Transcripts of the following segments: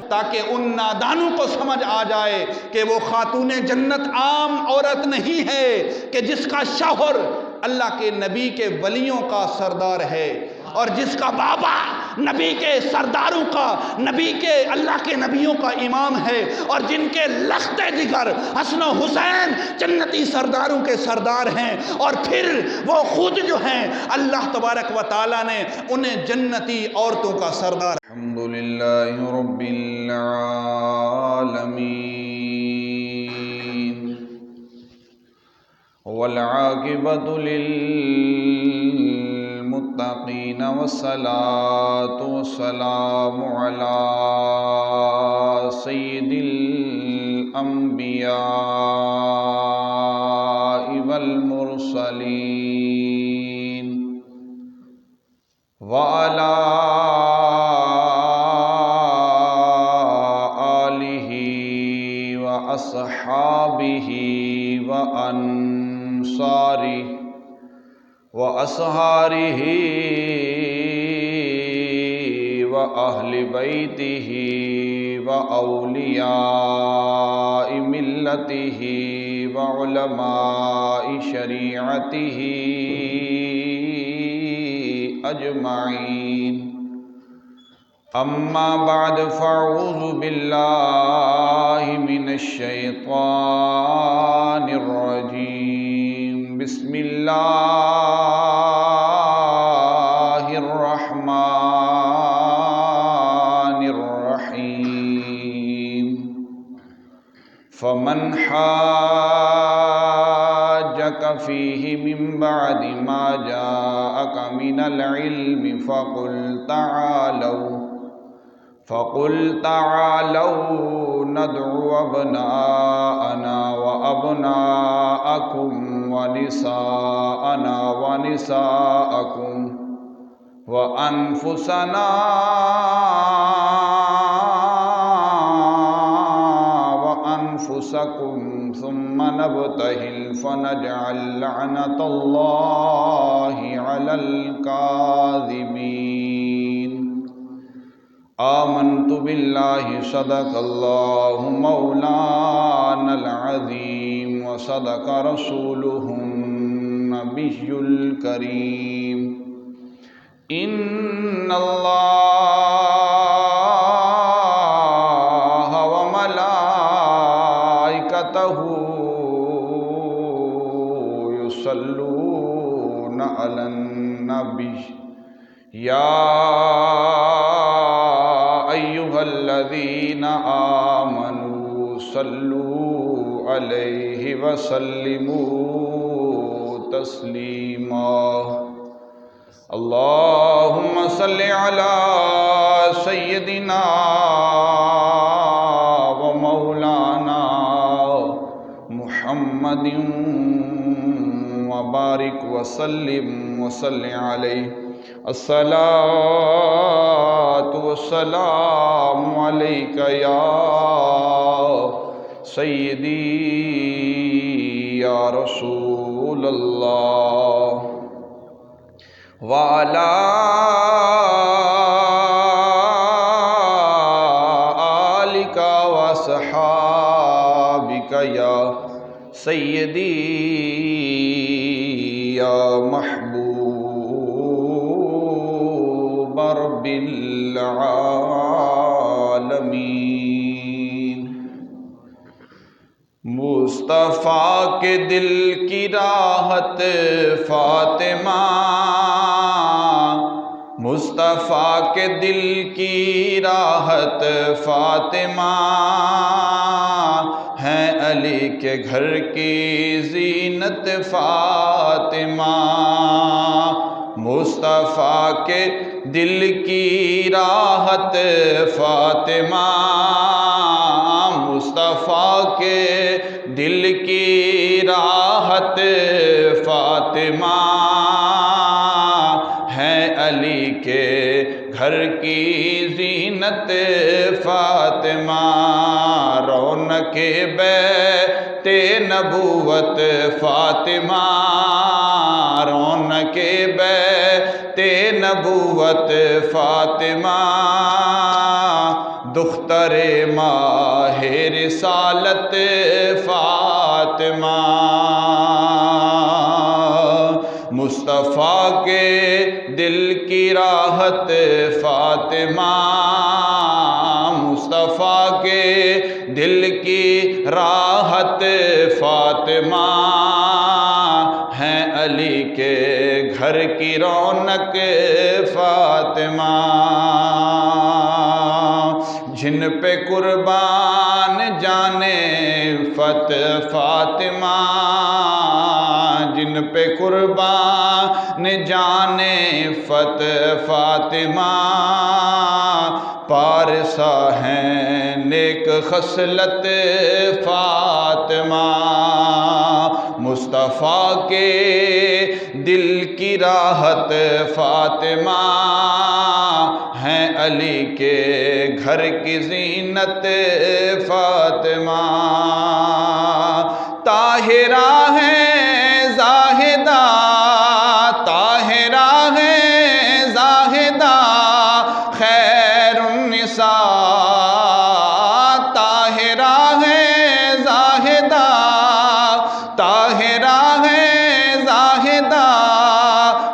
تاکہ ان نادانوں کو سمجھ آ جائے کہ وہ خاتون جنت عام عورت نہیں ہے کہ جس کا شوہر اللہ کے نبی کے ولیوں کا سردار ہے، اور جس کا بابا نبی کے سرداروں کا، نبی کے اللہ کے نبیوں کا امام ہے، اور جن کے لخت جگر حسن و حسین جنتی سرداروں کے سردار ہیں، اور پھر وہ خود جو ہیں اللہ تبارک و تعالیٰ نے انہیں جنتی عورتوں کا سردار۔ الحمدللہ رب العالمین والعاقبۃ للمتقین والصلاة والسلام علی سید الانبیاء والمرسلین وعلی آلہ وأصحابہ وأصحارہ وأہل بیتہ وأولیاء ملتہ وعلماء شریعتہ اجمعین۔ اما بعد فاعوذ باللہ من الشیطان الرجیم، بسم اللہ الرحمن الرحیم۔ فمن حاجک فیہ من بعد ما جاءک من العلم فقل تعالوا ندعو أبناءنا وأبناءكم ونساءنا ونساءكم وأنفسنا وأنفسكم ثم نبتهل فنجعل لعنة الله على الكاذبين۔ آمنت باللہ صدق اللہ مولانا العظیم وصدق رسولہ النبی الکریم۔ ان اللہ وملائکتہ یصلون علی النبی یا ایھا الذین آمنوا صلوا علیہ وسلموا تسلیما۔ اللہم صل علی سیدنا و مولانا محمد وبارک وسلم وصل علیہ۔ الصلاة والسلام علیک یا سیدی یا رسول اللہ وعلی آلک واصحابک یا سیدی یا محبوب رب العالمین۔ مصطفیٰ کے دل کی راحت فاطمہ، مصطفیٰ کے دل کی راحت فاطمہ، ہیں علی کے گھر کی زینت فاطمہ۔ مصطفیٰ کے دل کی راحت فاطمہ، مصطفیٰ کے دل کی راحت فاطمہ، ہے علی کے گھر کی زینت فاطمہ۔ رونق بیت نبوت فاطمہ، رونق بیت تے نبوت فاطمہ دختر ماہ رسالت فاطمہ مصطفیٰ کے دل کی راحت فاطمہ مصطفیٰ کے دل کی راحت فاطمہ ہیں علی کے گھر کی رونق فاطمہ جن پہ قربان جانے فت فاطمہ جن پہ قربان جانے فت فاطمہ پارسا ہیں نیک خصلت فاطمہ مصطفیٰ کے دل کی راحت فاطمہ ہیں علی کے گھر کی زینت فاطمہ طاہرہ ہے زاہدہ طاہرہ ہے زاہدہ خیر النساء طاہرہ ہے زاہدہ طاہرہ ہے زاہدہ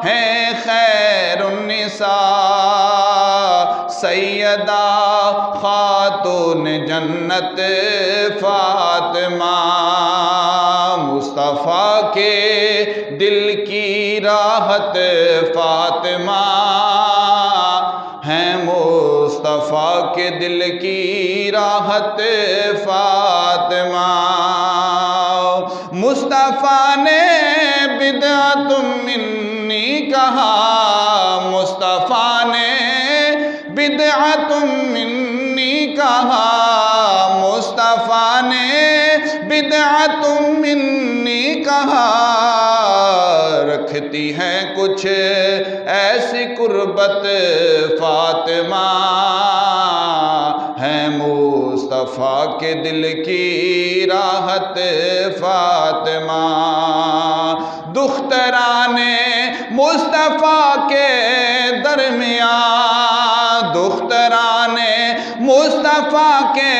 ہے خیر النساء سیدہ خاتون جنت فاطمہ مصطفیٰ کے دل کی راحت فاطمہ ہیں مصطفیٰ کے دل کی راحت فاطمہ مصطفیٰ نے بدعت منی کہا مصطفیٰ نے بدعت منی کہا مصطفیٰ نے بدعت منی کہا رکھتی ہیں کچھ ایسی قربت فاطمہ ہے مصطفیٰ کے دل کی راحت فاطمہ دختران مصطفیٰ کے درمیان دختران مصطفیٰ کے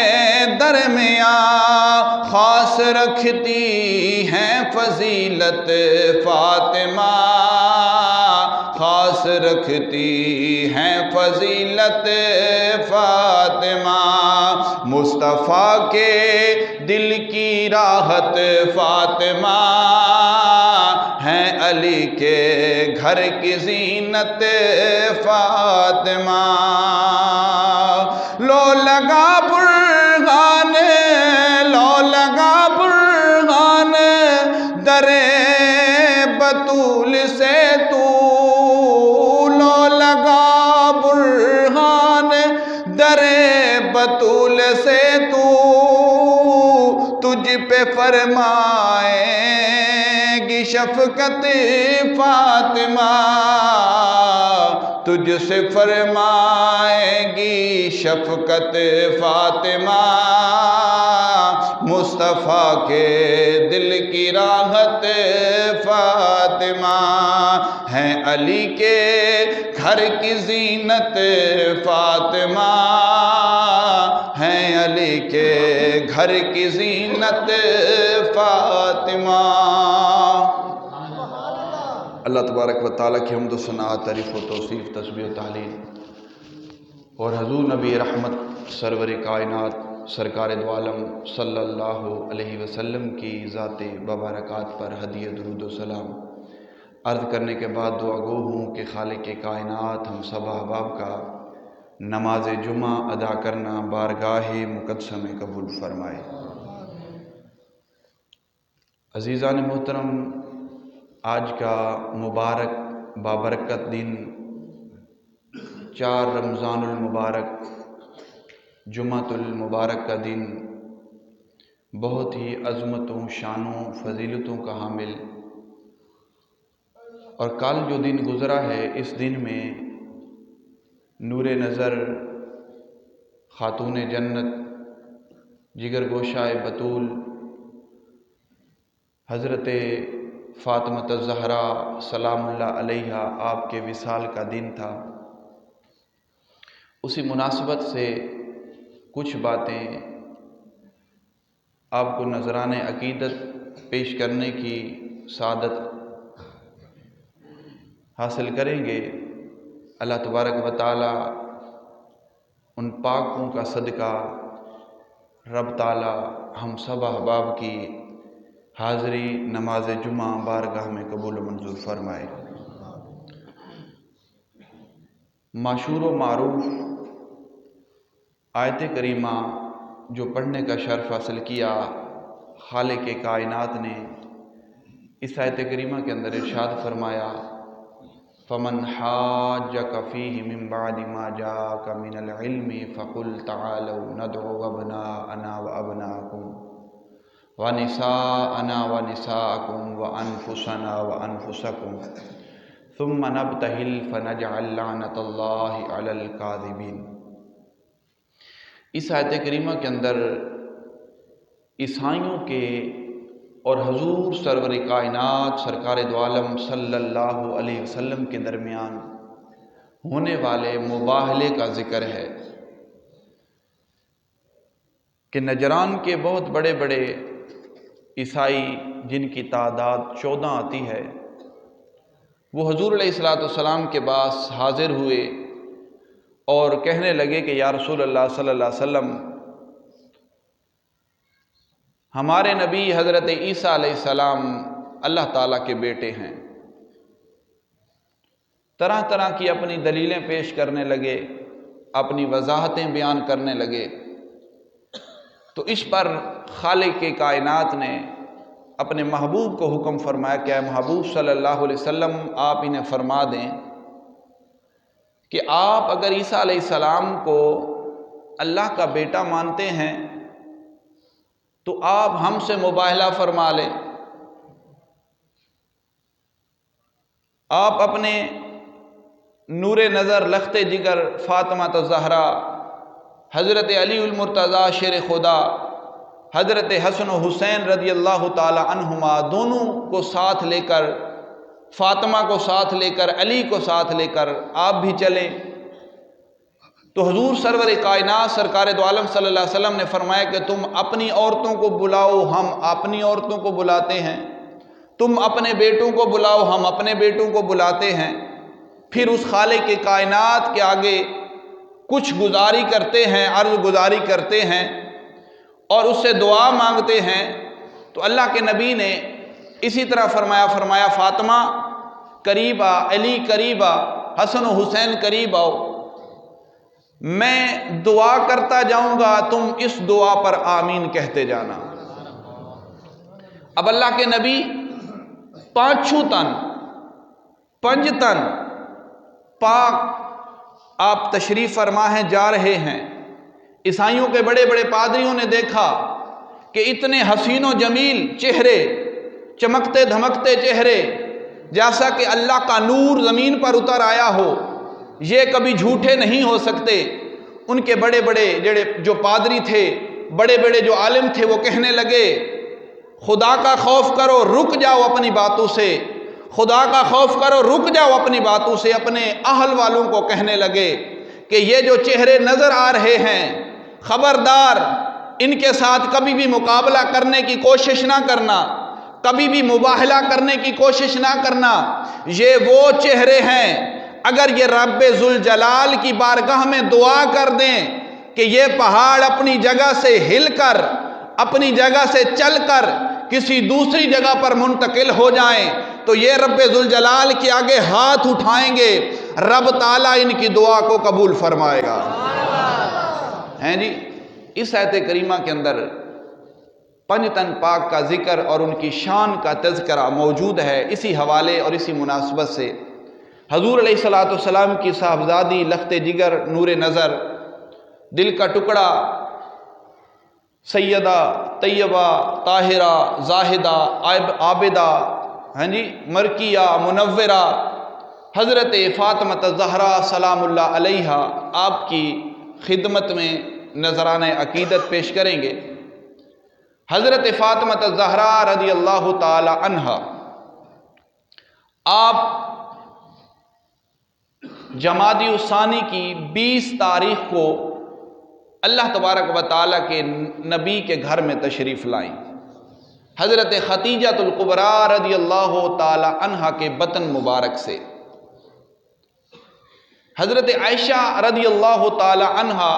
درمیان خاص رکھتی ہیں فضیلت فاطمہ خاص رکھتی ہیں فضیلت فاطمہ مصطفیٰ کے دل کی راحت فاطمہ ہیں علی کے گھر کی زینت فاطمہ لو لگا برہان لو لگا برہان درے بطول سے تو لو لگا برہان درے بطول سے تو تجھ پہ فرمائے گی شفقت فاطمہ تجھ سے فرمائے گی شفقت فاطمہ مصطفیٰ کے دل کی راحت فاطمہ ہیں علی کے گھر کی زینت فاطمہ ہیں علی کے گھر کی زینت فاطمہ اللہ تبارک و تعالیٰ کی حمد و ثنا تعریف و توصیف تسبیح و تحلیل اور حضور نبی رحمت سرور کائنات سرکار دو عالم صلی اللہ علیہ وسلم کی ذات مبارکات پر ہدیہ درود و سلام عرض کرنے کے بعد دعا گو ہوں کہ خالق کائنات ہم سب احباب کا نماز جمعہ ادا کرنا بارگاہ مقدسہ میں قبول فرمائے۔ عزیزان محترم، آج کا مبارک بابرکت دن 4 رمضان المبارک جمعۃ المبارک کا دن بہت ہی عظمتوں شانوں فضیلتوں کا حامل اور کل جو دن گزرا ہے اس دن میں نور نظر خاتون جنت جگر گوشہ بطول حضرت فاطمہ الزہرا سلام اللہ علیہا آپ کے وصال کا دن تھا۔ اسی مناسبت سے کچھ باتیں آپ کو نذران عقیدت پیش کرنے کی سعادت حاصل کریں گے۔ اللہ تبارک و تعالی ان پاکوں کا صدقہ رب تعالی ہم سب احباب کی حاضری نماز جمعہ بارگاہ میں قبول و منظور فرمائے۔ مشہور و معروف آیت کریمہ جو پڑھنے کا شرف حاصل کیا، خالق کائنات نے اس آیت کریمہ کے اندر ارشاد فرمایا، فَمَنْ حَاجَّكَ فِيهِ مِنْ بَعْدِ مَا جَاءَكَ مِنَ الْعِلْمِ فَقُلْ تَعَالَوْا نَدْعُ أَبْنَاءَنَا وَأَبْنَاءَكُمْ وَنِسَاءَنَا وَنِسَاءَكُمْ وَأَنفُسَنَا وَأَنفُسَكُمْ ثُمَّ نَبْتَهِلْ فَنَجْعَلْ لَعْنَةَ اللَّهِ عَلَى الْكَاذِبِينَ۔ اس آیت کریمہ کے اندر عیسائیوں کے اور حضور سرور کائنات سرکار دو عالم صلی اللہ علیہ وسلم کے درمیان ہونے والے مباہلے کا ذکر ہے کہ نجران کے بہت بڑے بڑے عیسائی جن کی تعداد 14 آتی ہے، وہ حضور علیہ السلام کے پاس حاضر ہوئے اور کہنے لگے کہ یا رسول اللہ صلی اللہ علیہ وسلم، ہمارے نبی حضرت عیسیٰ علیہ السلام اللہ تعالیٰ کے بیٹے ہیں۔ طرح طرح کی اپنی دلیلیں پیش کرنے لگے، اپنی وضاحتیں بیان کرنے لگے۔ تو اس پر خالق کے کائنات نے اپنے محبوب کو حکم فرمایا کہ اے محبوب صلی اللہ علیہ وسلم، آپ انہیں فرما دیں کہ آپ اگر عیسیٰ علیہ السلام کو اللہ کا بیٹا مانتے ہیں تو آپ ہم سے مباہلہ فرما لیں۔ آپ اپنے نور نظر لخت جگر فاطمہ الزہرا، حضرت علی المرتضیٰ شیر خدا، حضرت حسن و حسین رضی اللہ تعالی عنہما دونوں کو ساتھ لے کر، فاطمہ کو ساتھ لے کر، علی کو ساتھ لے کر آپ بھی چلیں۔ تو حضور سرور کائنات سرکار دو عالم صلی اللہ علیہ وسلم نے فرمایا کہ تم اپنی عورتوں کو بلاؤ، ہم اپنی عورتوں کو بلاتے ہیں، تم اپنے بیٹوں کو بلاؤ، ہم اپنے بیٹوں کو بلاتے ہیں۔ پھر اس خالق کے کائنات کے آگے کچھ گزاری کرتے ہیں، عرض گزاری کرتے ہیں اور اس سے دعا مانگتے ہیں۔ تو اللہ کے نبی نے اسی طرح فرمایا فاطمہ قریب آ، علی قریب آ، حسن و حسین قریب آؤ، میں دعا کرتا جاؤں گا، تم اس دعا پر آمین کہتے جانا۔ اب اللہ کے نبی پنج تن پاک آپ تشریف فرما ہیں، جا رہے ہیں۔ عیسائیوں کے بڑے بڑے پادریوں نے دیکھا کہ اتنے حسین و جمیل چہرے، چمکتے دھمکتے چہرے، جیسا کہ اللہ کا نور زمین پر اتر آیا ہو، یہ کبھی جھوٹے نہیں ہو سکتے۔ ان کے بڑے بڑے جو پادری تھے، بڑے بڑے جو عالم تھے، وہ کہنے لگے خدا کا خوف کرو، رک جاؤ اپنی باتوں سے، خدا کا خوف کرو، رک جاؤ اپنی باتوں سے۔ اپنے اہل والوں کو کہنے لگے کہ یہ جو چہرے نظر آ رہے ہیں، خبردار ان کے ساتھ کبھی بھی مقابلہ کرنے کی کوشش نہ کرنا، کبھی بھی مباہلہ کرنے کی کوشش نہ کرنا۔ یہ وہ چہرے ہیں، اگر یہ رب ذوالجلال کی بارگاہ میں دعا کر دیں کہ یہ پہاڑ اپنی جگہ سے ہل کر، اپنی جگہ سے چل کر کسی دوسری جگہ پر منتقل ہو جائیں تو یہ رب ذوالجلال کے آگے ہاتھ اٹھائیں گے، رب تعالیٰ ان کی دعا کو قبول فرمائے گا۔ ہیں جی، اس آیت کریمہ کے اندر پنج تن پاک کا ذکر اور ان کی شان کا تذکرہ موجود ہے۔ اسی حوالے اور اسی مناسبت سے حضور علیہ السلام کی صاحبزادی لخت جگر نور نظر دل کا ٹکڑا سیدہ طیبہ طاہرہ زاہدہ عابدہ مرکیہ منورہ حضرت فاطمہ الزہرا سلام اللہ علیہا آپ کی خدمت میں نذرانہ عقیدت پیش کریں گے۔ حضرت فاطمہ الزہرا رضی اللہ تعالی عنہا آپ جمادی الثانی کی 20 تاریخ کو اللہ تبارک و تعالیٰ کے نبی کے گھر میں تشریف لائیں، حضرت خدیجہ الکبریٰ رضی اللہ تعالی عنہا کے بطن مبارک سے۔ حضرت عائشہ رضی اللہ تعالی عنہا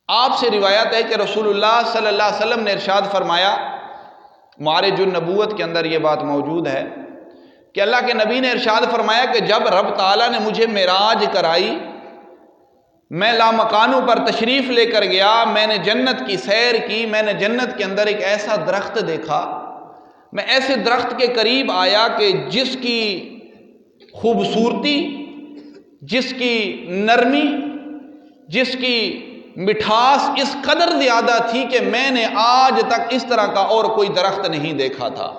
آپ سے روایت ہے کہ رسول اللہ صلی اللہ علیہ وسلم نے ارشاد فرمایا، معارج النبوت کے اندر یہ بات موجود ہے کہ اللہ کے نبی نے ارشاد فرمایا کہ جب رب تعالیٰ نے مجھے معراج کرائی، میں لامکانوں پر تشریف لے کر گیا، میں نے جنت کی سیر کی، میں نے جنت کے اندر ایک ایسا درخت دیکھا، میں ایسے درخت کے قریب آیا کہ جس کی خوبصورتی، جس کی نرمی، جس کی مٹھاس اس قدر زیادہ تھی کہ میں نے آج تک اس طرح کا اور کوئی درخت نہیں دیکھا تھا۔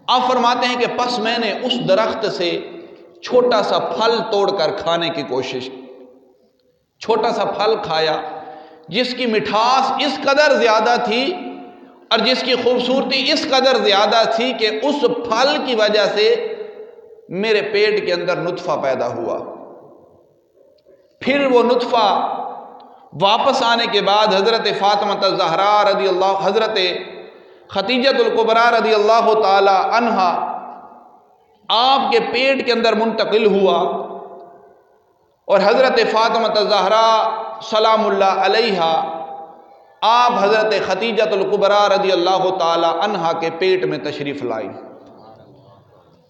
آپ فرماتے ہیں کہ پس میں نے اس درخت سے چھوٹا سا پھل توڑ کر کھانے کی کوشش کی، چھوٹا سا پھل کھایا جس کی مٹھاس اس قدر زیادہ تھی اور جس کی خوبصورتی اس قدر زیادہ تھی کہ اس پھل کی وجہ سے میرے پیٹ کے اندر نطفہ پیدا ہوا۔ پھر وہ نطفہ واپس آنے کے بعد حضرت فاطمہ الزہراء رضی اللہ، حضرت خدیجہ الکبریٰ رضی اللہ تعالی عنہا آپ کے پیٹ کے اندر منتقل ہوا، اور حضرت فاطمہ الزہراء سلام اللہ علیہا آپ حضرت خدیجہ الکبریٰ رضی اللہ تعالی عنہا کے پیٹ میں تشریف لائی۔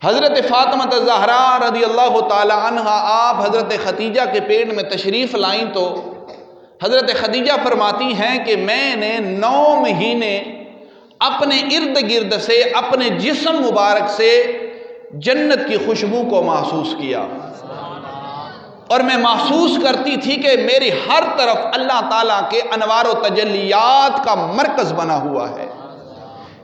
حضرت فاطمہ الزہراء رضی اللہ تعالی عنہا آپ حضرت خدیجہ کے پیٹ میں تشریف لائیں تو حضرت خدیجہ فرماتی ہیں کہ میں نے 9 مہینے اپنے ارد گرد سے، اپنے جسم مبارک سے جنت کی خوشبو کو محسوس کیا، اور میں محسوس کرتی تھی کہ میری ہر طرف اللہ تعالیٰ کے انوار و تجلیات کا مرکز بنا ہوا ہے،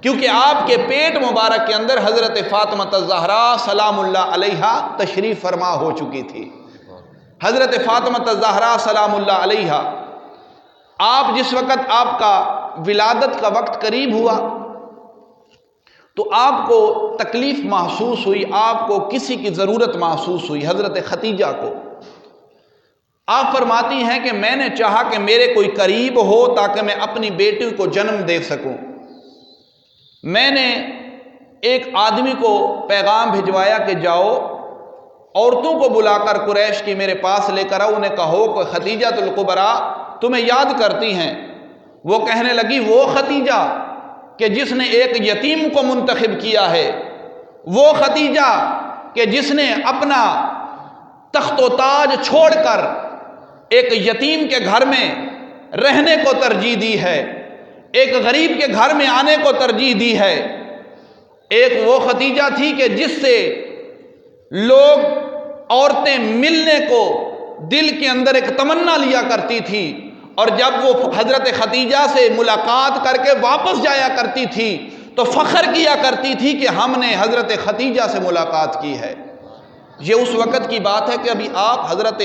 کیونکہ آپ کے پیٹ مبارک کے اندر حضرت فاطمہ الزہراء سلام اللہ علیہا تشریف فرما ہو چکی تھی۔ حضرت فاطمہ الزہراء سلام اللہ علیہا آپ جس وقت آپ کا ولادت کا وقت قریب ہوا تو آپ کو تکلیف محسوس ہوئی، آپ کو کسی کی ضرورت محسوس ہوئی، حضرت خدیجہ کو۔ آپ فرماتی ہیں کہ میں نے چاہا کہ میرے کوئی قریب ہو تاکہ میں اپنی بیٹی کو جنم دے سکوں۔ میں نے ایک آدمی کو پیغام بھجوایا کہ جاؤ عورتوں کو بلا کر قریش کی میرے پاس لے کر آؤ، انہیں کہو کہ خدیجہ الکبریٰ تمہیں یاد کرتی ہیں۔ وہ کہنے لگی وہ خدیجہ کہ جس نے ایک یتیم کو منتخب کیا ہے، وہ خدیجہ کہ جس نے اپنا تخت و تاج چھوڑ کر ایک یتیم کے گھر میں رہنے کو ترجیح دی ہے، ایک غریب کے گھر میں آنے کو ترجیح دی ہے۔ ایک وہ خدیجہ تھی کہ جس سے لوگ، عورتیں ملنے کو دل کے اندر ایک تمنا لیا کرتی تھی، اور جب وہ حضرت خدیجہ سے ملاقات کر کے واپس جایا کرتی تھی تو فخر کیا کرتی تھی کہ ہم نے حضرت خدیجہ سے ملاقات کی ہے۔ یہ اس وقت کی بات ہے کہ ابھی آپ حضرت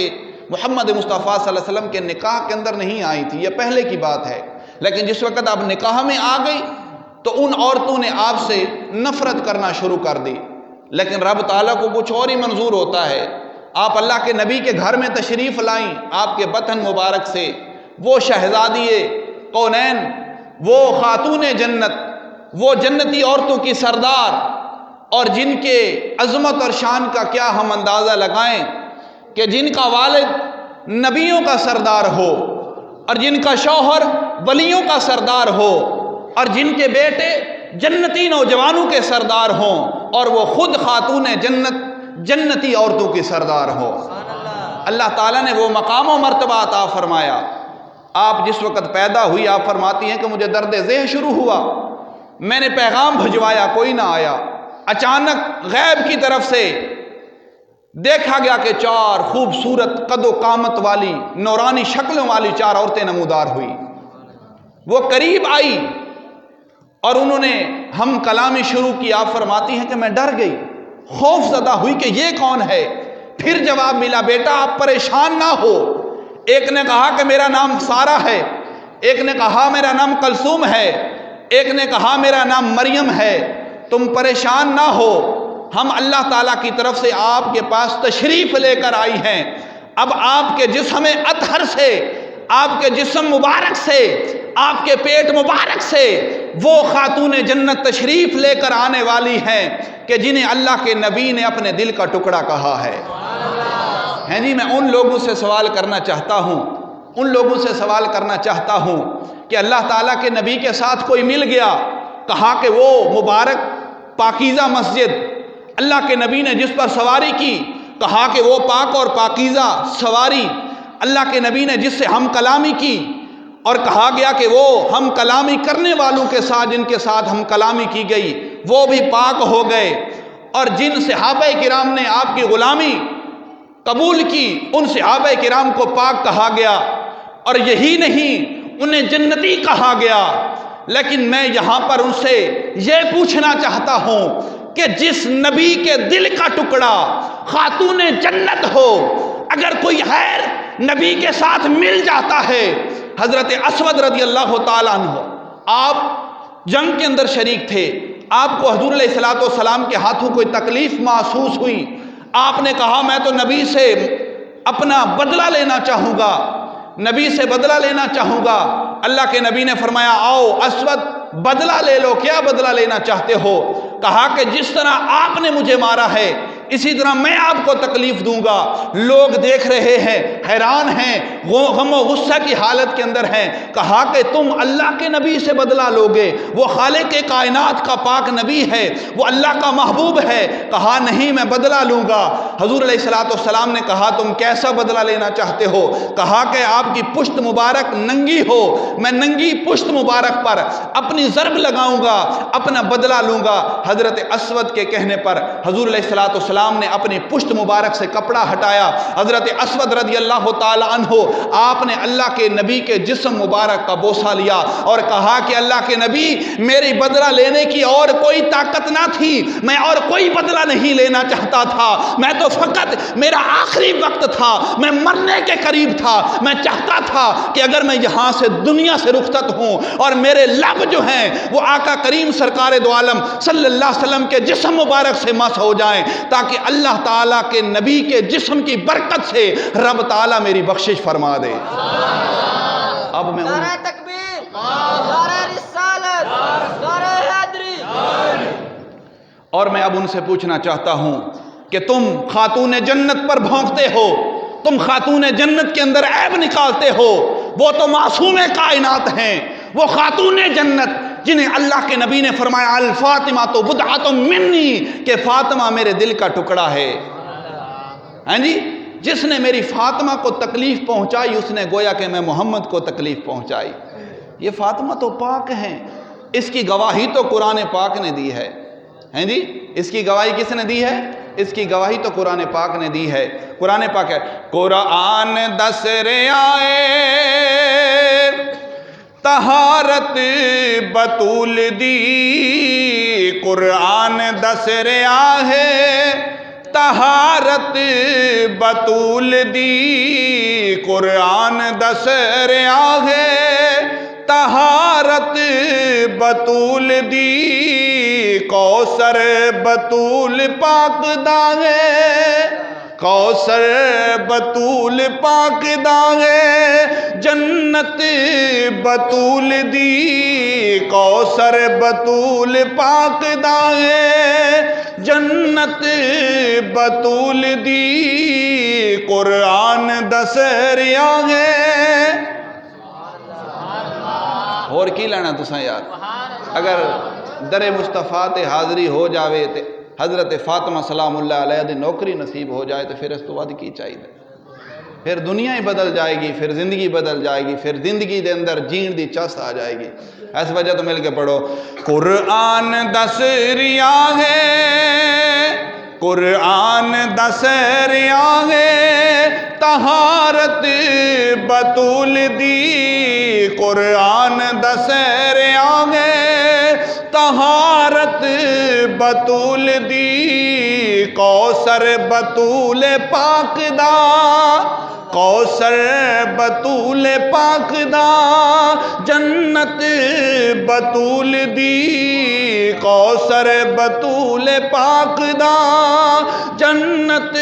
محمد مصطفیٰ صلی اللہ علیہ وسلم کے نکاح کے اندر نہیں آئی تھی، یہ پہلے کی بات ہے، لیکن جس وقت آپ نکاح میں آ گئی تو ان عورتوں نے آپ سے نفرت کرنا شروع کر دی، لیکن رب تعالیٰ کو کچھ اور ہی منظور ہوتا ہے۔ آپ اللہ کے نبی کے گھر میں تشریف لائیں، آپ کے بطن مبارک سے وہ شہزادی کونین، وہ خاتون جنت، وہ جنتی عورتوں کی سردار، اور جن کے عظمت اور شان کا کیا ہم اندازہ لگائیں کہ جن کا والد نبیوں کا سردار ہو، اور جن کا شوہر ولیوں کا سردار ہو، اور جن کے بیٹے جنتی نوجوانوں کے سردار ہوں، اور وہ خود خاتون جنت جنتی عورتوں کی سردار ہو۔ اللہ تعالیٰ نے وہ مقام و مرتبہ عطا فرمایا۔ آپ جس وقت پیدا ہوئی آپ فرماتی ہیں کہ مجھے درد ذہ شروع ہوا، میں نے پیغام بھجوایا کوئی نہ آیا، اچانک غیب کی طرف سے دیکھا گیا کہ 4 خوبصورت قد و قامت والی نورانی شکلوں والی 4 عورتیں نمودار ہوئی۔ وہ قریب آئی اور انہوں نے ہم کلامی شروع کی۔ آپ فرماتی ہیں کہ میں ڈر گئی، خوف زدہ ہوئی کہ یہ کون ہے۔ پھر جواب ملا، بیٹا آپ پریشان نہ ہو۔ ایک نے کہا کہ میرا نام سارہ ہے، ایک نے کہا میرا نام کلثوم ہے، ایک نے کہا میرا نام مریم ہے، تم پریشان نہ ہو، ہم اللہ تعالیٰ کی طرف سے آپ کے پاس تشریف لے کر آئی ہیں. اب آپ کے جسم اطہر سے، آپ کے جسم مبارک سے، آپ کے پیٹ مبارک سے وہ خاتون جنت تشریف لے کر آنے والی ہیں کہ جنہیں اللہ کے نبی نے اپنے دل کا ٹکڑا کہا ہے. ہیں جی، میں ان لوگوں سے سوال کرنا چاہتا ہوں کہ اللہ تعالیٰ کے نبی کے ساتھ کوئی مل گیا، کہا کہ وہ مبارک پاکیزہ مسجد اللہ کے نبی نے جس پر سواری کی، کہا کہ وہ پاک اور پاکیزہ سواری اللہ کے نبی نے جس سے ہم کلامی کی، اور کہا گیا کہ وہ ہم کلامی کرنے والوں کے ساتھ جن کے ساتھ ہم کلامی کی گئی وہ بھی پاک ہو گئے، اور جن صحابہ کرام نے آپ کی غلامی قبول کی ان صحابہ کرام کو پاک کہا گیا، اور یہی نہیں انہیں جنتی کہا گیا. لیکن میں یہاں پر ان سے یہ پوچھنا چاہتا ہوں کہ جس نبی کے دل کا ٹکڑا خاتون جنت ہو، اگر کوئی غیر نبی کے ساتھ مل جاتا ہے، حضرت اسود رضی اللہ تعالیٰ عنہ آپ جنگ کے اندر شریک تھے، آپ کو حضور علیہ الصلوۃ والسلام کے ہاتھوں کوئی تکلیف محسوس ہوئی، آپ نے کہا میں تو نبی سے اپنا بدلہ لینا چاہوں گا، نبی سے بدلہ لینا چاہوں گا. اللہ کے نبی نے فرمایا آؤ اسود بدلہ لے لو. کیا بدلہ لینا چاہتے ہو؟ کہا کہ جس طرح آپ نے مجھے مارا ہے اسی طرح میں آپ کو تکلیف دوں گا. لوگ دیکھ رہے ہیں، حیران ہیں، غم و غصہ کی حالت کے اندر ہیں. کہا کہ تم اللہ کے نبی سے بدلہ لوگے، وہ خالق کائنات کا پاک نبی ہے، وہ اللہ کا محبوب ہے. کہا نہیں میں بدلہ لوں گا. حضور علیہ الصلوۃ والسلام نے کہا تم کیسا بدلہ لینا چاہتے ہو؟ کہا کہ آپ کی پشت مبارک ننگی ہو، میں ننگی پشت مبارک پر اپنی ضرب لگاؤں گا، اپنا بدلہ لوں گا. حضرت اسود کے کہنے پر حضور علیہ الصلوۃ والسلام نے اپنی پشت مبارک سے کپڑا ہٹایا. حضرت اسود رضی اللہ تعالی عنہ آپ نے اللہ کے نبی کے جسم مبارک کا بوسہ لیا اور کہا کہ اللہ کے نبی میری بدلہ لینے کی اور کوئی طاقت نہ تھی، میں اور کوئی بدلہ نہیں لینا چاہتا تھا، میں تو فقط میرا آخری وقت تھا، میں مرنے کے قریب تھا، میں چاہتا تھا کہ اگر میں یہاں سے دنیا سے رخصت ہوں اور میرے لب جو ہیں وہ آقا کریم سرکار دو عالم صلی اللہ علیہ وسلم کے جسم مبارک سے مس ہو جائیں تاکہ اللہ تعالیٰ کے نبی کے جسم کی برکت سے رب تعالیٰ میری بخشش فرما دے. اب میں نعرہ تکبیر، نعرہ رسالت، نعرہ حیدری. اور میں اب ان سے پوچھنا چاہتا ہوں کہ تم خاتون جنت پر بھونکتے ہو، تم خاتون جنت کے اندر عیب نکالتے ہو، وہ تو معصوم کائنات ہیں، وہ خاتون جنت جنہیں اللہ کے نبی نے فرمایا الفاطمہ تو بدعۃ منی کہ فاطمہ میرے دل کا ٹکڑا ہے. ہاں جی، جس نے میری فاطمہ کو تکلیف پہنچائی اس نے گویا کہ میں محمد کو تکلیف پہنچائی. یہ فاطمہ تو پاک ہیں، اس کی گواہی تو قرآن پاک نے دی ہے. ہیں جی، اس کی گواہی کس نے دی ہے؟ اس کی گواہی تو قرآن پاک نے دی ہے. قرآن پاک ہے قرآن 10 رعایے طہارت بطول دی، قرآن 10 رعایے طہارت بطول دی، قرآن 10 رعایے طہارت بطول دی، کوثر بطول پاک داغے، کوثر بطول پاک داغے، جنت بطول دی، کوثر بطول پاک داغے، جنت بطول دی، قرآن 10 رعایے. اور کی لینا تساں یار؟ اگر در مصطفیٰ تے حاضری ہو جاوے تے حضرت فاطمہ سلام اللہ علیہ دی نوکری نصیب ہو جائے تو پھر اس تو بعد کی چاہیے؟ پھر دنیا ہی بدل جائے گی، پھر زندگی بدل جائے گی، پھر زندگی دے اندر جین دی چست آ جائے گی. اس وجہ تو مل کے پڑھو قرآن 10 رعایے، قرآن 10 رعایے طہارت بطول دی، قرآن 10 رعایے طہارت بطول دی، کوثر بطول پاک دا، کوثر بطول پاک دا جنت بطول دی، کوثر بطول پاک دا جنت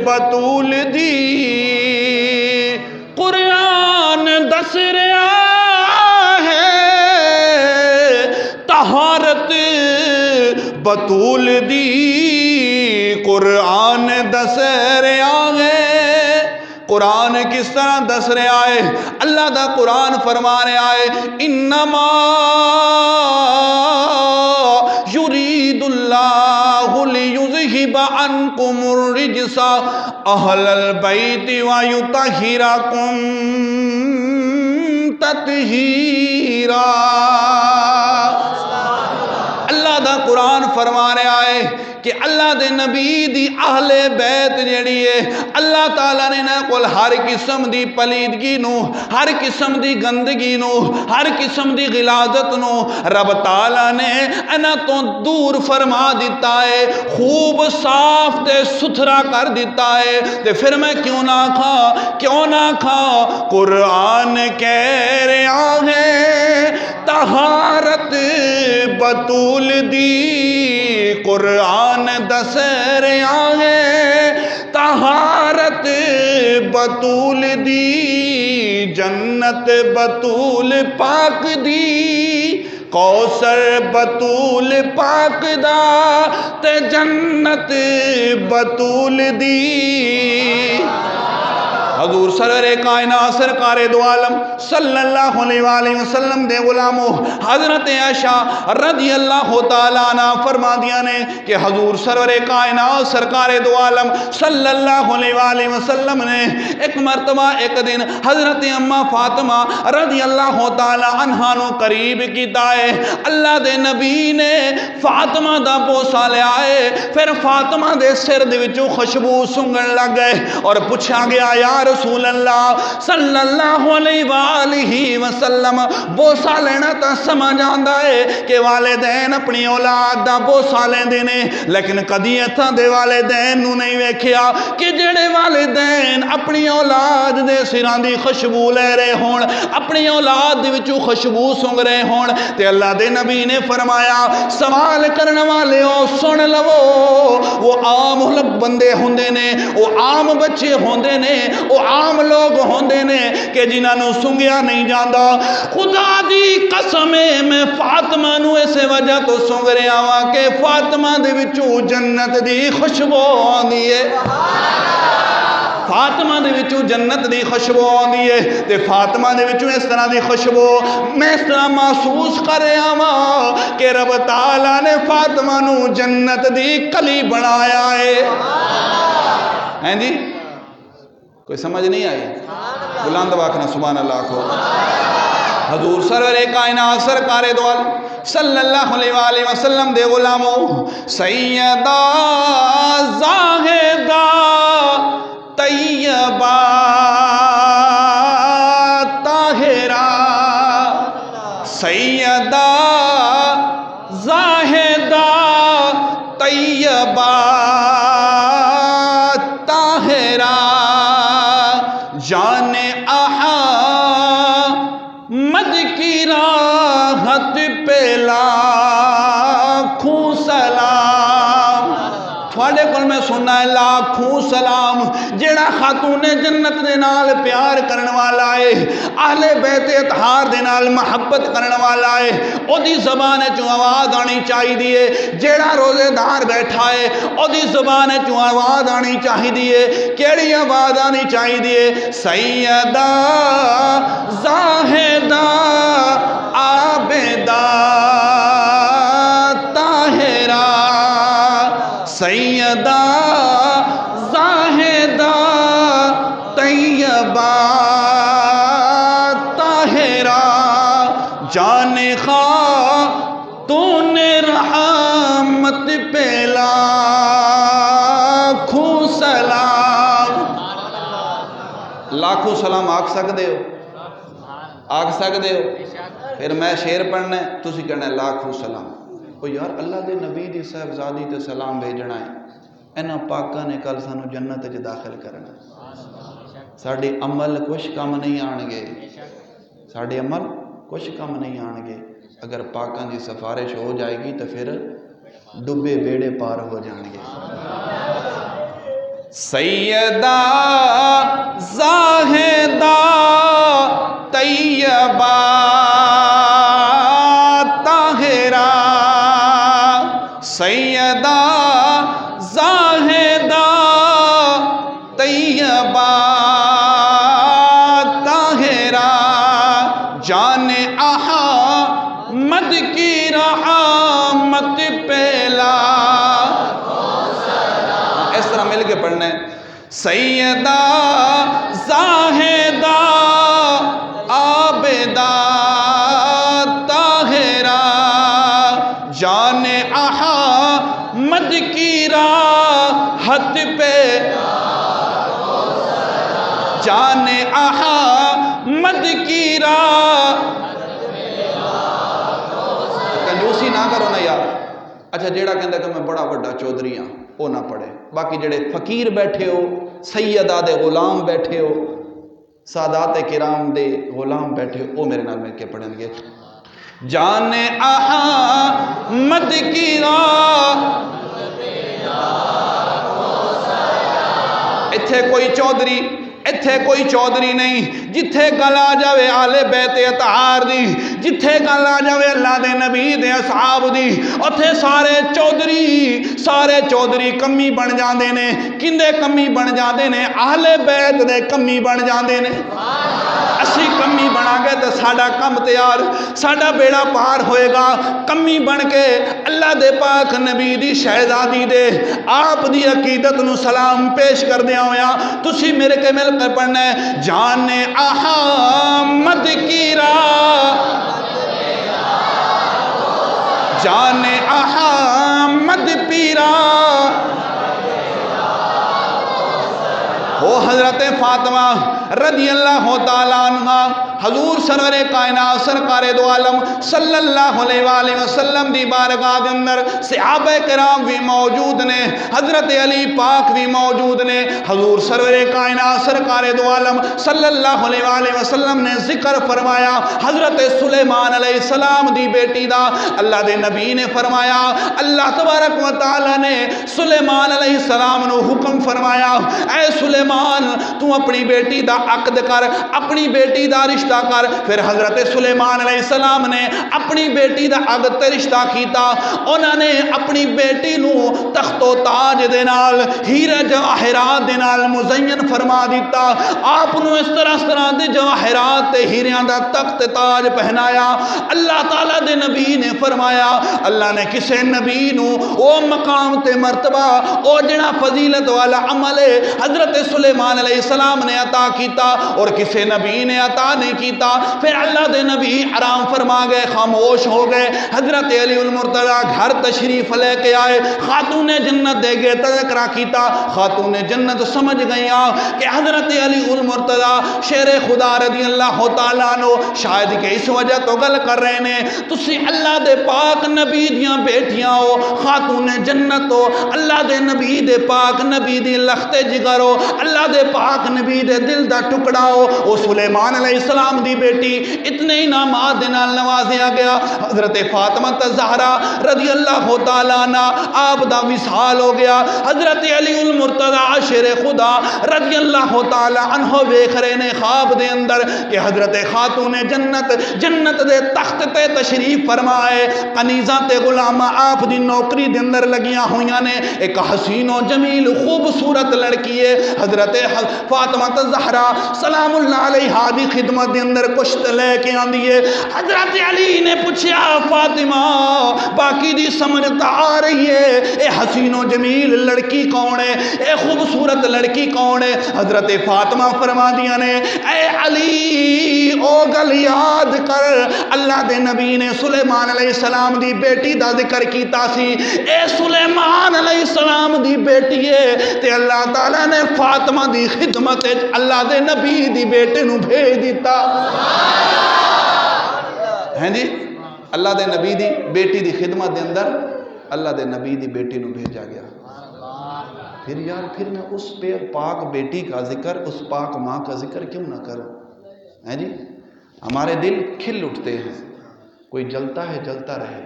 بطول دی، قرآن دس رہا ہے طہارت بطول دی، قرآن دس رہا ہے۔ قرآن کس طرح دس رہا ہے؟ اللہ دا قرآن فرما رہا ہے انما یرید اللہ لیذہب عنکم الرجس اہل البیت ویطہرکم تطہیرا۔ اللہ دا قرآن فرما رہا ہے کہ اللہ دے نبی دی اہل بیت جڑی ہے اللہ تعالیٰ نے انہاں کول ہر قسم دی پلیدگی نو، ہر قسم دی گندگی نو، ہر قسم دی غلاظت نو رب تعالیٰ نے انہاں تو دور فرما دیتا ہے، خوب صاف تے ستھرا کر دیتا ہے۔ تے پھر میں کیوں نہ کھا قرآن کہہ رہا ہے طہارت بطول دی، قرآن دس رہا ہے طہارت بطول دی، جنت بطول پاک دی، کوثر بطول پاک دا تے جنت بطول دی۔ حضور سرور کائنات سرکار دو عالم صلی اللہ علیہ وآلہ وسلم دے غلامو حضرت عائشہ رضی اللہ تعالیٰ عنہ فرما دیا نے کہ حضور سرور کائنات سرکار دو عالم صلی اللہ علیہ وآلہ وسلم نے ایک مرتبہ ایک دن حضرت اماں فاطمہ رضی اللہ تعالیٰ عنہ نو قریب کیتا ہے۔ اللہ دے نبی نے فاطمہ دا بوسا لے آئے، پھر فاطمہ دے سر دے وچوں خوشبو سونگن لگ گئے اور پوچھا گیا یا رسول اللہ صلی اللہ علیہ وآلہ وسلم بوسا لینا تا سمجھ آندا ہے کہ والدین اپنی اولاد دا بوسا لیندے نے، لیکن کدی اتھاں دے والدین نو نہیں ویکھیا کہ جڑے والدین اپنی اولاد دے سراں دی خوشبو لے رہے ہون، اپنی اولاد دے وچوں خوشبو سونگ رہے ہون۔ تے اللہ دے نبی نے فرمایا سوال کرنے والے او سن لو، وہ عام بندے ہوندے نے، وہ عام بچے ہوندے نے، وہ عام لوگ ہوندے نے کہ جنہاں نو سنگیا نہیں جاندا۔ خدا دی قسم میں فاطمہ نو اس وجہ تو سنگ رہا ہاں کہ فاطمہ دے وچوں جنت دی خوشبو آندی ہے، فاطمہ دے وچوں جنت دی خوشبو آندی ہے۔ تے فاطمہ دے وچوں اس طرح دی خوشبو میں اس طرح محسوس کر رہا ہاں کہ رب تعالیٰ نے فاطمہ نو جنت دی کلی بنایا ہے۔ ہیں جی کوئی سمجھ نہیں آئی؟ بلند واکنا سبحان اللہ کو۔ حضور سرور کائنات سرکار دو عالم صلی اللہ علیہ وآلہ وسلم دے غلامو سیدہ زاہدہ طیبہ طاہرہ، سیدہ زاہدہ طیبہ طاہرہ، جان احمد کی راحت پہ لاکھوں سلام۔ تھوڑے کل میں سننا ہے لاکھوں سلام، جیڑا خاتون جنت دے نال پیار کرن والا ہے، اہل بیت اطہار دے نال محبت کرن والا ہے، او دی زبان چوں آواز آنی چاہی دیئے۔ جیڑا روزے دار بیٹھا ہے او دی زبان چوں آواز آنی چاہی دیئے۔ کیڑی آواز آنی چاہی دیئے؟ سیدہ زاہدہ عابدہ طاہرہ، سیدہ زاہدہ طیبہ طاہرہ، جان خاتون رحمت پہ لاکھوں سلام۔ لاکھوں سلام آکھ سکدے ہو؟ آکھ سکدے ہو؟ پھر میں شعر پڑھنا ہے تسی کہنا ہے لاکھوں سلام۔ او یار اللہ دے نبی دی صاحبزادی تے سلام بھیجنا ہے، انہاں پاکاں نے کل سانو جنت وچ داخل کرنا۔ ساڈے عمل کچھ کم نہیں آن گے، ساڈے عمل کچھ کم نہیں آن گے۔ اگر پاکاں دی سفارش ہو جائے گی تو پھر ڈبے بیڑے پار ہو جان گے۔ سیدہ زاہدہ طیبہ طاہرہ، سیدہ زاہدہ طیبہ طاہرہ، جان احمد کی رحمت پہلا، اس طرح مل کے پڑھنا ہے۔ سیدہ زاہدہ عابدہ طاہرہ، جان احمد کی راحت پہ، جان احمد کی راحت، کنجوسی نہ کرو نا یار۔ اچھا جیڑا کہندا کہ میں بڑا بڑا چودھری ہاں وہ نہ پڑھے، باقی جڑے فقیر بیٹھے ہو، سیدہ دے غلام بیٹھے ہو، سادات کرام دے غلام بیٹھے ہو، وہ میرے نال مل کے پڑھیں گے۔ جان احمد کی راہ، اتھے کوئی چودھری، اتھے کوئی چودھری نہیں، جتھے گل آ جاوے آل بیت اطہار دی، جتھے گل آ جاوے اللہ دے نبی دے اصحاب دی، اتھے سارے چودھری کمی بن جاندے نے۔ کندے کمی بن جاندے نے؟ اہل بیت دے کمی بن جاندے نے۔ اسی کمی بنا گے تو ساڈا کم تیار، ساڈا بیڑا پار ہوئے گا۔ کمی بن کے اللہ دے پاک نبی دی شہزادی دے آپ دی عقیدت نو سلام پیش کر دیا ہویا، تسی میرے کے مل کر پڑھنا ہے۔ جان احمد کی راہ، جان احمد پیرا، وہ حضرت فاطمہ رضی اللہ تعالیٰ عنہ حضور سرور کائنات سرکار دو عالم صلی اللہ علیہ وآلہ وسلم دی بارگاہ دے اندر صحابہ کرام بھی موجود نے، حضرت علی پاک بھی موجود نے۔ حضور سرور کائنات سرکار دو عالم صلی اللہ علیہ وآلہ وسلم نے ذکر فرمایا حضرت سلیمان علیہ السلام دی بیٹی دا۔ اللہ دے نبی نے فرمایا، اللہ تبارک و تعالی نے سلیمان علیہ السلام نو حکم فرمایا، اے سلیمان تو اپنی بیٹی دا عقد کر، اپنی بیٹی دا رشتہ کر۔ پھر حضرت سلیمان علیہ السلام نے اپنی بیٹی دا عقد تے رشتہ کیتا، انہاں نے اپنی بیٹی نو تخت و تاج دے نال ہیرے جواہرات دے نال مزین فرما دیتا، آپ نو اس طرح دے جواہرات تے ہیریاں دا تخت تاج پہنایا۔ اللہ تعالیٰ دے نبی نے فرمایا، اللہ نے کسے نبی نو او مقام تے مرتبہ او جڑا فضیلت والا عمل ہے حضرت سلیمان علیہ السلام نے عطا کیتا اور کسے نبی نے عطا نہیں کیتا۔ پھر اللہ دے نبی آرام فرما گئے، خاموش ہو گئے۔ حضرت علی المرتضی گھر تشریف لے کے آئے، خاتون جنت دے گے تذکرہ کیتا۔ خاتون جنت سمجھ گئیاں کہ حضرت علی المرتضی شیر خدا رضی اللہ تعالیٰ عنہ شاید کہ اس وجہ تو گل کر رہے نے، تسی اللہ دے پاک نبی دیاں بیٹیاں ہو، خاتون جنت ہو، اللہ دے نبی دے پاک نبی دی لخت جگر ہو، اللہ دے پاک نبی دے دل دا ٹکڑا ہو۔ او سلیمان علیہ السلام دی بیٹی اتنے انعامات دے نال نوازیا گیا۔ حضرت فاطمہ الزہرا رضی اللہ تعالیٰ عنہ آپ دا وصال ہو گیا۔ حضرت علی المرتضی شیر خدا رضی اللہ تعالیٰ عنہ ویکھ رہے نے خواب دے اندر کہ حضرت خاتون جنت دے تخت تے تشریف فرمائے، کنیزاں تے غلامہ آپ دی نوکری دے اندر لگیاں ہویاں نے۔ ایک حسین و جمیل خوبصورت لڑکی ہے حضرت فاطمہ الزہرا سلام اللہ علیہا دی خدمت دے اندر کشت لے کے آندی ہے۔ حضرت علی نے پوچھا، فاطمہ باقی دی سمجھتا آ رہی ہے، اے حسین و جمیل لڑکی کون ہے، اے خوبصورت لڑکی کون ہے؟ حضرت فاطمہ فرما دیا نے، اے علی او گل یاد کر، اللہ دے نبی نے سلیمان علیہ السلام دی بیٹی دا ذکر کیتا سی، اے سلیمان علیہ السلام دی بیٹی ہے تے اللہ تعالیٰ نے فاطمہ دی خدمت اللہ دے نبی دی بیٹے نو بھیج دیتا ہیں جی۔ اللہ دے نبی دی بیٹی دی خدمت دے اندر اللہ دے نبی دی بیٹی نو بھیجا گیا۔ پھر یار پھر میں اس پاک بیٹی کا ذکر، اس پاک ماں کا ذکر کیوں نہ کروں؟ ہیں جی، ہمارے دل کھل اٹھتے ہیں، کوئی جلتا ہے جلتا رہے،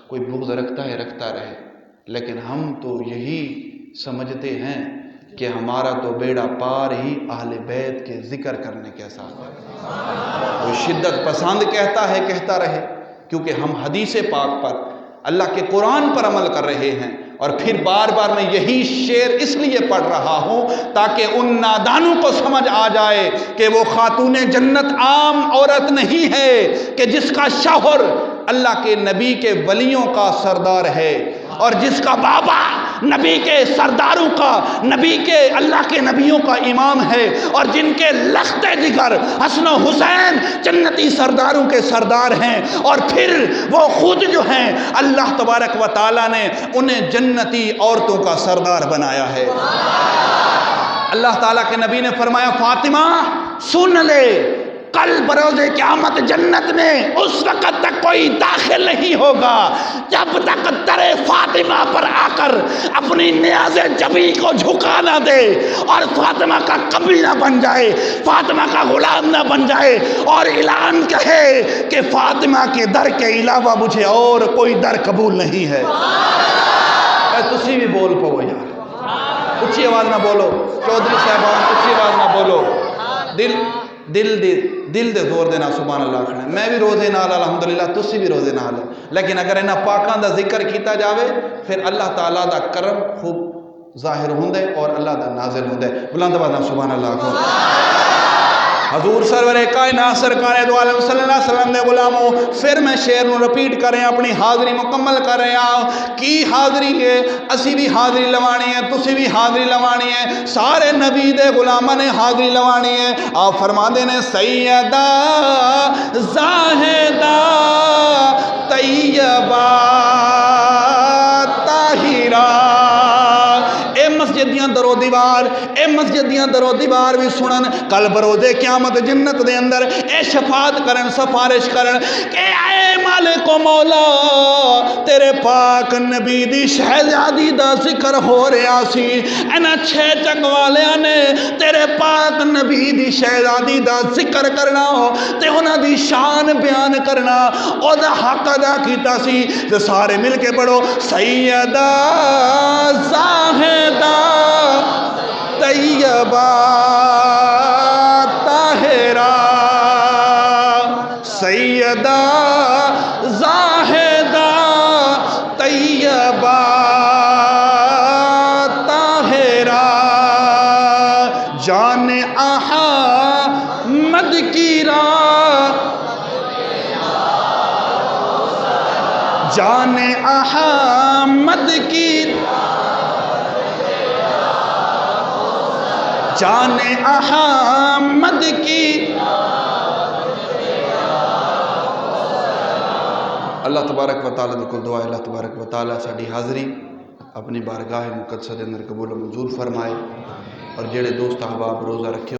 کوئی بغض رکھتا ہے رکھتا رہے، لیکن ہم تو یہی سمجھتے ہیں کہ ہمارا تو بیڑا پار ہی اہل بیت کے ذکر کرنے کے ساتھ ہے۔ کوئی شدت پسند کہتا ہے کہتا رہے، کیونکہ ہم حدیث پاک پر، اللہ کے قرآن پر عمل کر رہے ہیں۔ اور پھر بار بار میں یہی شعر اس لیے پڑھ رہا ہوں تاکہ ان نادانوں کو سمجھ آ جائے کہ وہ خاتون جنت عام عورت نہیں ہے کہ جس کا شوہر اللہ کے نبی کے ولیوں کا سردار ہے، اور جس کا بابا نبی کے سرداروں کا، نبی کے، اللہ کے نبیوں کا امام ہے، اور جن کے لخت جگر حسن و حسین جنتی سرداروں کے سردار ہیں، اور پھر وہ خود جو ہیں اللہ تبارک و تعالیٰ نے انہیں جنتی عورتوں کا سردار بنایا ہے۔ اللہ تعالیٰ کے نبی نے فرمایا فاطمہ سن لے، کل بروز قیامت جنت میں اس وقت تک کوئی داخل نہیں ہوگا جب تک ترے فاطمہ پر آ کر اپنی نیاز جبی کو جھکا نہ دے، اور فاطمہ کا کبھی نہ بن جائے، فاطمہ کا غلام نہ بن جائے، اور اعلان کہے کہ فاطمہ کے در کے علاوہ مجھے اور کوئی در قبول نہیں ہے۔ تسی بھی بول پو یار، اچھی آواز نہ بولو، چودھری صاحبان اچھی آواز نہ بولو، دل دے زور دینا سبحان اللہ کھڑے۔ میں بھی روزے نال الحمدللہ، تسی بھی روزے نال، لیکن اگر انہاں پاکاں دا ذکر کیتا جاوے پھر اللہ تعالیٰ دا کرم خوب ظاہر ہوندے اور اللہ دا نازل ہوندے۔ بلند آواز نال سبحان اللہ کو۔ حضور سرور کائنات سرکار دو عالم صلی اللہ علیہ وسلم نے غلاموں، پھر میں شعر نو رپیٹ کر رہے ہیں، اپنی حاضری مکمل کر رہے ہیں۔ کی حاضری ہے، اسی بھی حاضری لوانی ہے، تسی بھی حاضری لوانی ہے، سارے نبی دے غلامہ نے حاضری لوانی ہے۔ آپ فرما دینے سیدہ زاہدہ طیبہ طاہرہ، اے مسجد دیاں درو دیوار، اے مسجد دیاں درو دیوار بھی سنن، کل بروزے قیامت جنت دے اندر اے شفاعت کرن، سفارش کرن کہ اے مالک و مولا تیرے پاک نبی دی شہزادی دا ذکر ہو رہا سی، انہاں چھ چک والیاں نے تیرے پاک نبی دی شہزادی دا ذکر کرنا تے انہاں دی شان بیان کرنا، او دا حق ادا کیتا سی۔ تے سارے مل کے پڑھو سیدہ زاہدہ طیبہ طاہرہ، سیدہ زاہدہ طیبہ طاہرہ، جان احمد کی راہ، جان احمد کی، جان احمد کی، اللہ تبارک و تعالیٰ کو دعا ہے اللہ تبارک و تعالیٰ ساڈی حاضری اپنی بارگاہ مقدسہ دے اندر قبول و منظور فرمائے، اور جڑے دوست احباب روزہ رکھے